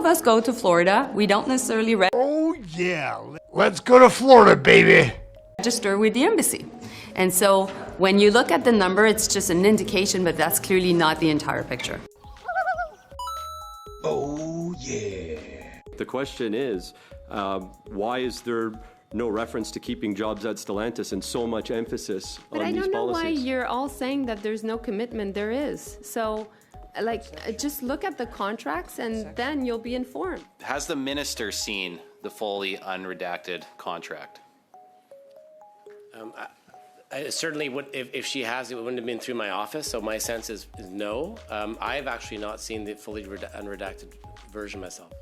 of us go to Florida. We don't necessarily Oh yeah, let's go to Florida, baby. register with the embassy. And so when you look at the number, it's just an indication, but that's clearly not the entire picture. Oh yeah. The question is, why is there no reference to keeping jobs at Stellantis and so much emphasis on these policies? But I don't know why you're all saying that there's no commitment. There is. So, just look at the contracts and then you'll be informed. Has the minister seen the fully unredacted contract? I certainly would, if she has, it wouldn't have been through my office, so my sense is no. I have actually not seen the fully unredacted version myself.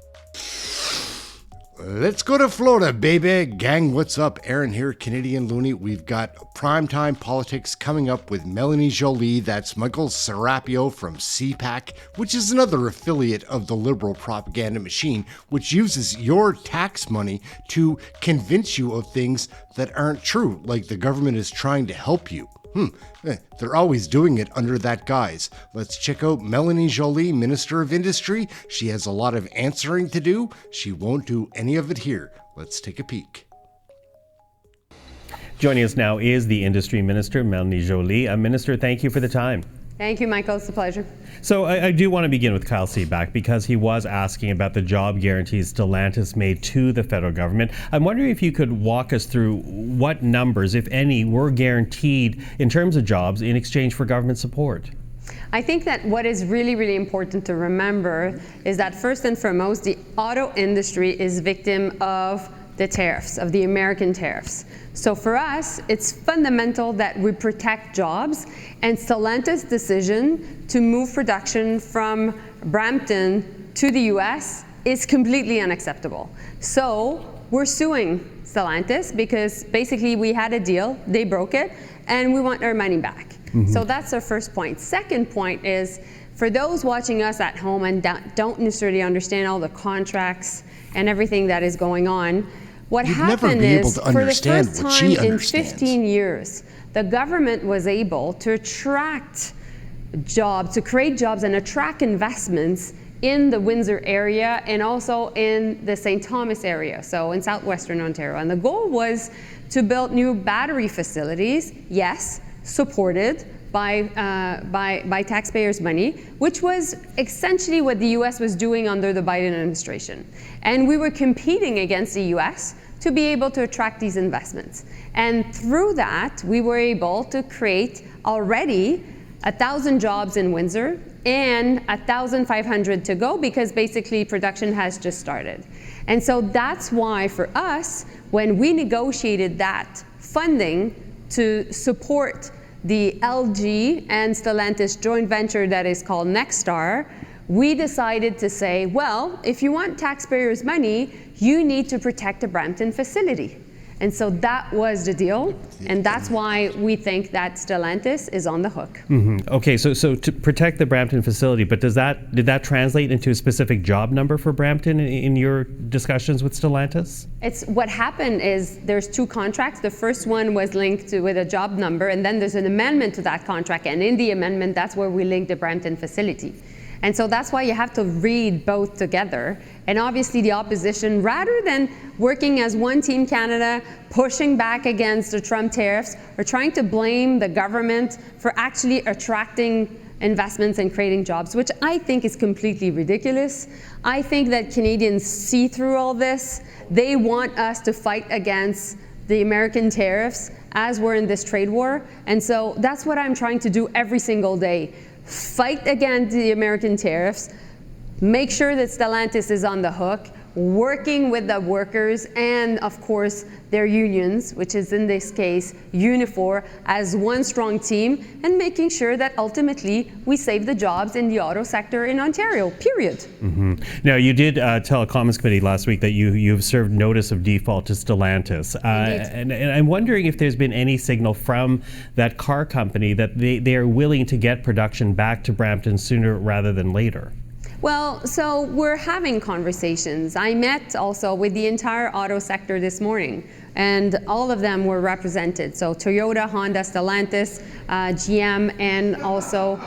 Let's go to Florida, baby. Gang, what's up? Aaron here, Canadian Looney. We've got primetime politics coming up with Melanie Joly. That's Michael Serapio from CPAC, which is another affiliate of the liberal propaganda machine, which uses your tax money to convince you of things that aren't true, like the government is trying to help you. They're always doing it under that guise. Let's check out Melanie Joly, Minister of Industry. She has a lot of answering to do. She won't do any of it here. Let's take a peek. Joining us now is the Industry Minister, Melanie Joly. Minister, thank you for the time. Thank you, Michael. It's a pleasure. So I do want to begin with Kyle Seaback because he was asking about the job guarantees Stellantis made to the federal government. I'm wondering if you could walk us through what numbers, if any, were guaranteed in terms of jobs in exchange for government support. I think that what is really, really important to remember is that first and foremost, the auto industry is victim of the tariffs, of the American tariffs. So for us, it's fundamental that we protect jobs, and Stellantis' decision to move production from Brampton to the US is completely unacceptable. So we're suing Stellantis because basically we had a deal, they broke it, and we want our money back. So that's our first point. Second point is, for those watching us at home and don't necessarily understand all the contracts and everything that is going on, what happened is, for the first time in 15 years, the government was able to attract jobs, to create jobs and attract investments in the Windsor area and also in the St. Thomas area, so in southwestern Ontario. And the goal was to build new battery facilities, yes, supported by taxpayers' money, which was essentially what the US was doing under the Biden administration. And we were competing against the US to be able to attract these investments. And through that, we were able to create already 1,000 jobs in Windsor and 1,500 to go, because basically production has just started. And so that's why for us, when we negotiated that funding to support the LG and Stellantis joint venture that is called Nexstar, we decided to say, well, if you want taxpayers' money, you need to protect the Brampton facility. And so that was the deal, and that's why we think that Stellantis is on the hook. Okay, so to protect the Brampton facility, but did that translate into a specific job number for Brampton in your discussions with Stellantis? It's what happened is there's two contracts. The first one was linked with a job number, and then there's an amendment to that contract, and in the amendment, that's where we linked the Brampton facility. And so that's why you have to read both together. And obviously the opposition, rather than working as one Team Canada, pushing back against the Trump tariffs, are trying to blame the government for actually attracting investments and creating jobs, which I think is completely ridiculous. I think that Canadians see through all this. They want us to fight against the American tariffs as we're in this trade war. And so that's what I'm trying to do every single day. Fight against the American tariffs, make sure that Stellantis is on the hook, working with the workers and, of course, their unions, which is in this case Unifor, as one strong team, and making sure that ultimately we save the jobs in the auto sector in Ontario, period. Now, you did tell a Commons Committee last week that you've served notice of default to Stellantis. And I'm wondering if there's been any signal from that car company that they are willing to get production back to Brampton sooner rather than later. Well, so we're having conversations. I met also with the entire auto sector this morning, and all of them were represented. So Toyota, Honda, Stellantis, GM, and also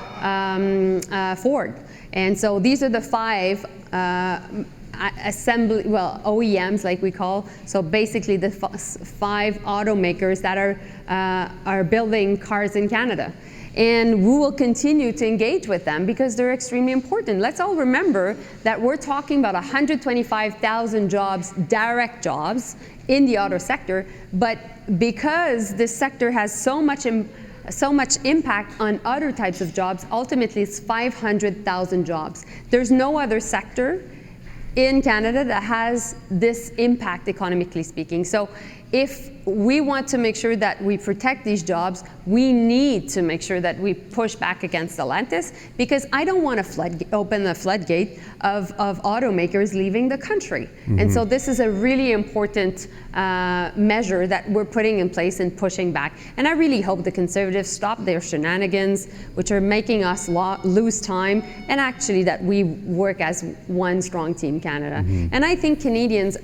Ford. And so these are the 5 OEMs, like we call. So basically the 5 automakers that are building cars in Canada. And we will continue to engage with them because they're extremely important. Let's all remember that we're talking about 125,000 jobs, direct jobs, in the auto sector. But because this sector has so much impact on other types of jobs, ultimately it's 500,000 jobs. There's no other sector in Canada that has this impact, economically speaking. So if we want to make sure that we protect these jobs, we need to make sure that we push back against Stellantis, because I don't want to open the floodgate of automakers leaving the country. And so this is a really important measure that we're putting in place and pushing back. And I really hope the Conservatives stop their shenanigans, which are making us lose time, and actually that we work as one strong team Canada. And I think Canadians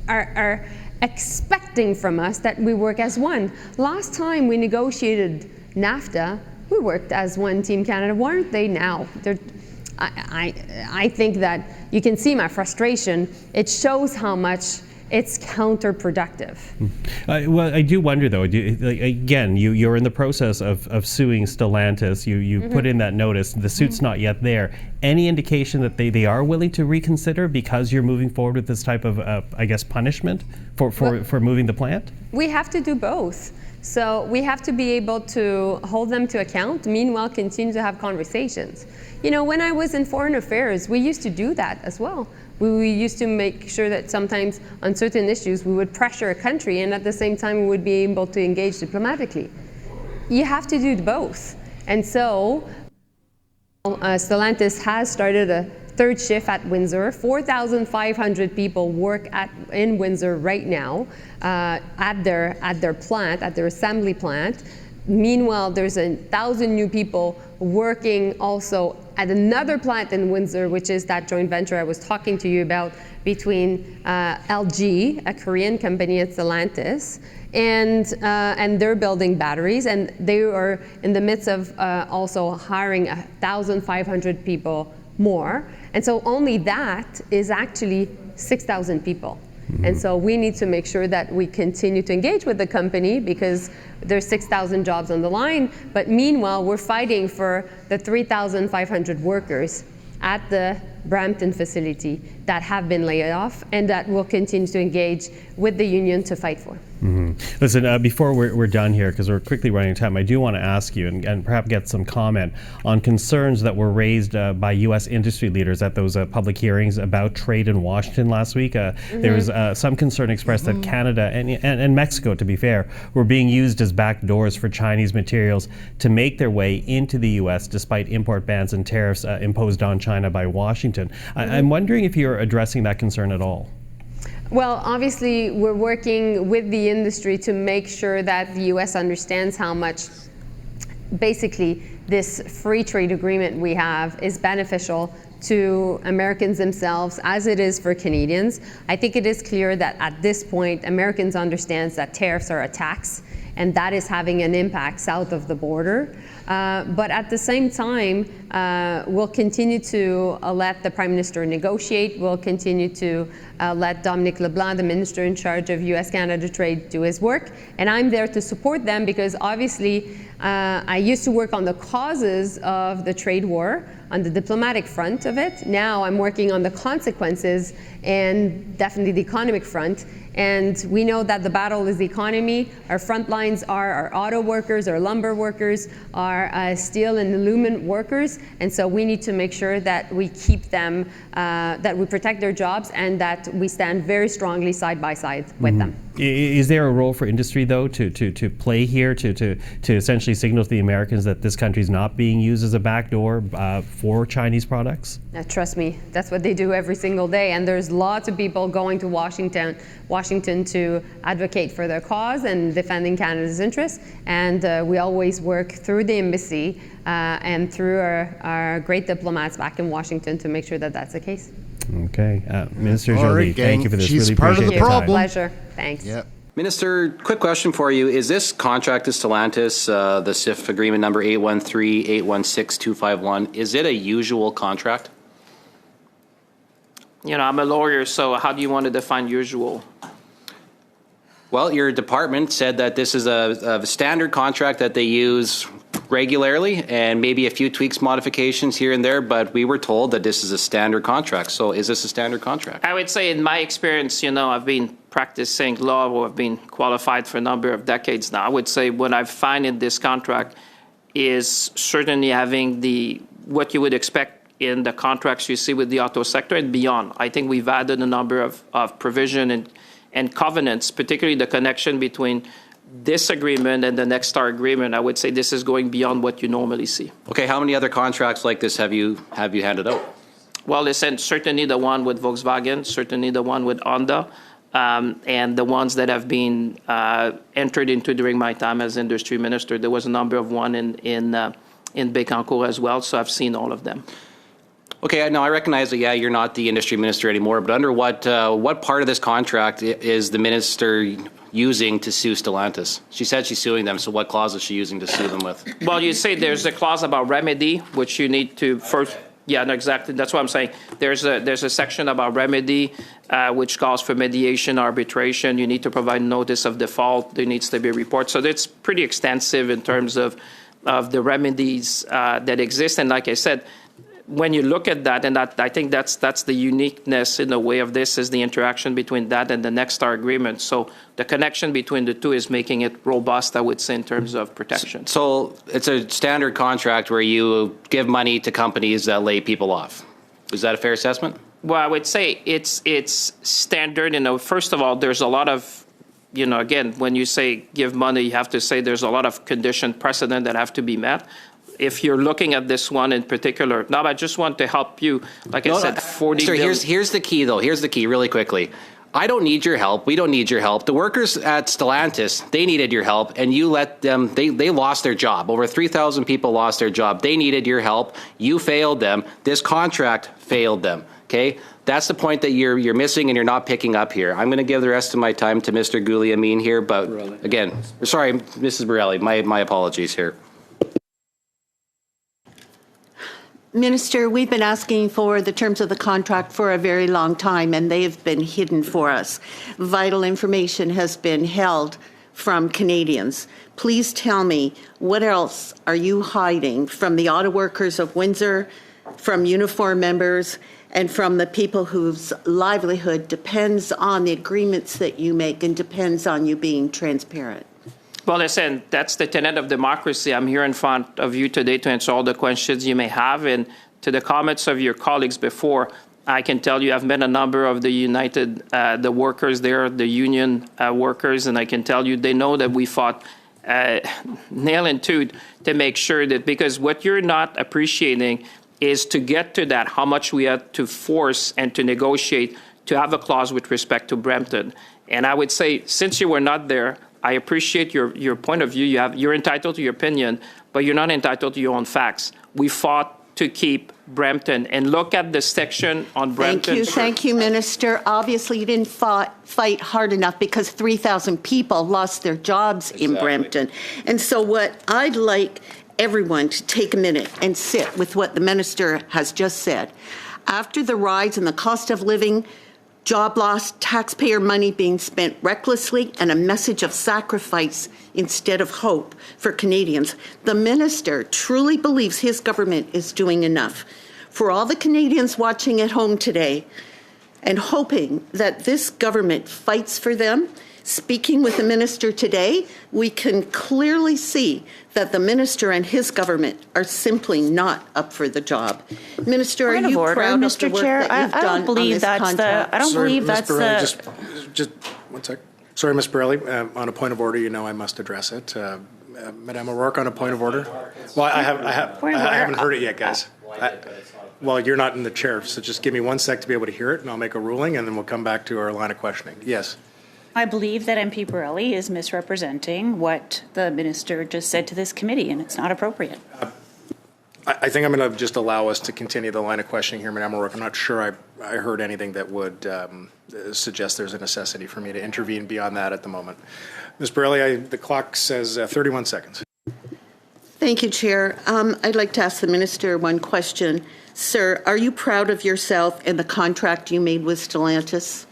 are expecting from us that we work as one. Last time we negotiated NAFTA, we worked as one team Canada. Weren't they now? I think that you can see my frustration. It shows how much it's counterproductive. Well, I do wonder though. Again, you're in the process of suing Stellantis. You put in that notice. The suit's not yet there. Any indication that they are willing to reconsider because you're moving forward with this type of, I guess, punishment for moving the plant? We have to do both. So we have to be able to hold them to account, meanwhile continue to have conversations. You know, when I was in foreign affairs, we used to do that as well. We used to make sure that sometimes on certain issues we would pressure a country, and at the same time we would be able to engage diplomatically. You have to do both. And so Stellantis has started a 3rd shift at Windsor. 4,500 people work in Windsor right now at their plant, at their assembly plant. Meanwhile, there's 1,000 new people working also at another plant in Windsor, which is that joint venture I was talking to you about between LG, a Korean company, and Stellantis, and they're building batteries, and they are in the midst of also hiring 1,500 people more. And so only that is actually 6,000 people. And so we need to make sure that we continue to engage with the company because there's 6,000 jobs on the line. But meanwhile, we're fighting for the 3,500 workers at the Brampton facility that have been laid off and that will continue to engage with the union to fight for. Listen, before we're done here, because we're quickly running out of time, I do want to ask you and perhaps get some comment on concerns that were raised by U.S. industry leaders at those public hearings about trade in Washington last week. There was some concern expressed that Canada and Mexico, to be fair, were being used as backdoors for Chinese materials to make their way into the U.S. despite import bans and tariffs imposed on China by Washington. I'm wondering if you're addressing that concern at all. Well, obviously, we're working with the industry to make sure that the U.S. understands how much, basically, this free trade agreement we have is beneficial to Americans themselves, as it is for Canadians. I think it is clear that at this point, Americans understand that tariffs are a tax, and that is having an impact south of the border. But at the same time, we'll continue to let the Prime Minister negotiate. We'll continue to let Dominic LeBlanc, the Minister in charge of U.S.-Canada trade, do his work. And I'm there to support them because obviously I used to work on the causes of the trade war, on the diplomatic front of it. Now I'm working on the consequences and definitely the economic front. And we know that the battle is the economy. Our front lines are our auto workers, our lumber workers, our steel and aluminum workers. And so we need to make sure that we keep them, that we protect their jobs and that we stand very strongly side by side with them. Is there a role for industry, though, to play here, to essentially signal to the Americans that this country is not being used as a backdoor for Chinese products? Trust me, that's what they do every single day. And there's lots of people going to Washington to advocate for their cause and defending Canada's interests. And we always work through the embassy and through our great diplomats back in Washington to make sure that that's the case. Okay. Minister All Joly, right, gang. thank you for this. She's really part of appreciate the your time. problem. Pleasure. Thanks. Yep. Minister, quick question for you. Is this contract to Stellantis, the SIF agreement number 813-816-251, is it a usual contract? You know, I'm a lawyer, so how do you want to define usual? Well, your department said that this is a standard contract that they use regularly and maybe a few tweaks, modifications here and there, but we were told that this is a standard contract. So is this a standard contract? I would say in my experience, you know, I've been practicing law or I've been qualified for a number of decades now. I would say what I find in this contract is certainly having what you would expect in the contracts you see with the auto sector and beyond. I think we've added a number of provision and covenants, particularly the connection between this agreement and the Next Star agreement. I would say this is going beyond what you normally see. Okay, how many other contracts like this have you handed out? Well, listen, certainly the one with Volkswagen, certainly the one with Honda, and the ones that have been entered into during my time as industry minister. There was a number of one in Bécancour as well, so I've seen all of them. Okay, now I recognize that, you're not the industry minister anymore, but under what part of this contract is the minister using to sue Stellantis? She said she's suing them, so what clause is she using to sue them with? Well, you say there's a clause about remedy, which you need to first. Yeah, no, exactly. That's what I'm saying. There's a section about remedy, which calls for mediation, arbitration. You need to provide notice of default. There needs to be a report. So it's pretty extensive in terms of the remedies that exist. And like I said, when you look at that, and I think that's the uniqueness in a way of this, is the interaction between that and the Next Star agreement. So the connection between the two is making it robust, I would say, in terms of protection. So it's a standard contract where you give money to companies that lay people off. Is that a fair assessment? Well, I would say it's standard. You know, first of all, there's a lot of, you know, again, when you say give money, you have to say there's a lot of condition precedent that have to be met. If you're looking at this one in particular, now I just want to help you. Like I said, 40 Sir, billion. here's the key, though. Here's the key, really quickly. I don't need your help. We don't need your help. The workers at Stellantis, they needed your help, and you let them. They lost their job. Over 3,000 people lost their job. They needed your help. You failed them. This contract failed them. Okay, that's the point that you're missing and you're not picking up here. I'm going to give the rest of my time to Mr. Guglielmin here, but again, sorry, Mrs. Borelli, my apologies here. Minister, we've been asking for the terms of the contract for a very long time, and they have been hidden for us. Vital information has been held from Canadians. Please tell me, what else are you hiding from the auto workers of Windsor, from uniform members, and from the people whose livelihood depends on the agreements that you make and depends on you being transparent? Well, listen, that's the tenet of democracy. I'm here in front of you today to answer all the questions you may have. And to the comments of your colleagues before, I can tell you I've met a number of the United, the workers there, the union workers, and I can tell you they know that we fought nail and tooth to make sure that, because what you're not appreciating is to get to that, how much we had to force and to negotiate to have a clause with respect to Brampton. And I would say, since you were not there, I appreciate your point of view. You're entitled to your opinion, but you're not entitled to your own facts. We fought to keep Brampton. And look at the section on Brampton. Thank you, Minister. Obviously, you didn't fight hard enough because 3,000 people lost their jobs in Brampton. And so what I'd like everyone to take a minute and sit with what the Minister has just said. After the rise in the cost of living, job loss, taxpayer money being spent recklessly, and a message of sacrifice instead of hope for Canadians, the Minister truly believes his government is doing enough. For all the Canadians watching at home today and hoping that this government fights for them, speaking with the Minister today, we can clearly see that the Minister and his government are simply not up for the job. Minister, are you proud of the work that you've done on this contract? I don't believe that's the... Just 1 sec. Sorry, Ms. Borelli, on a point of order, you know I must address it. Madame O'Rourke, on a point of order. Well, I haven't heard it yet, guys. Well, you're not in the chair, so just give me 1 sec to be able to hear it, and I'll make a ruling, and then we'll come back to our line of questioning. Yes. I believe that MP Borelli is misrepresenting what the Minister just said to this committee, and it's not appropriate. I think I'm going to just allow us to continue the line of questioning here, Madam O'Rourke. I'm not sure I heard anything that would suggest there's a necessity for me to intervene beyond that at the moment. Ms. Borelli, the clock says 31 seconds. Thank you, Chair. I'd like to ask the Minister one question. Sir, are you proud of yourself and the contract you made with Stellantis?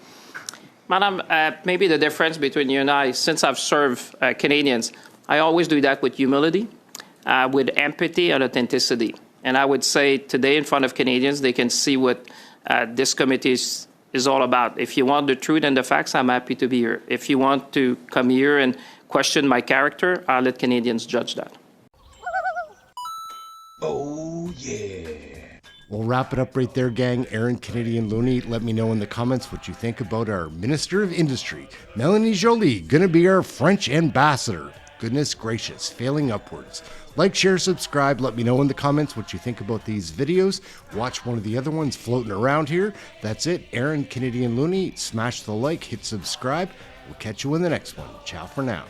Madam, maybe the difference between you and I, since I've served Canadians, I always do that with humility, with empathy and authenticity. And I would say today in front of Canadians, they can see what this committee is all about. If you want the truth and the facts, I'm happy to be here. If you want to come here and question my character, I'll let Canadians judge that. Oh, yeah. We'll wrap it up right there, gang. Aaron, Canadian Looney, let me know in the comments what you think about our Minister of Industry, Melanie Joly, gonna be our French ambassador. Goodness gracious, failing upwards. Like, share, subscribe. Let me know in the comments what you think about these videos. Watch one of the other ones floating around here. That's it. Aaron, Canadian Looney. Smash the like, hit subscribe. We'll catch you in the next one. Ciao for now.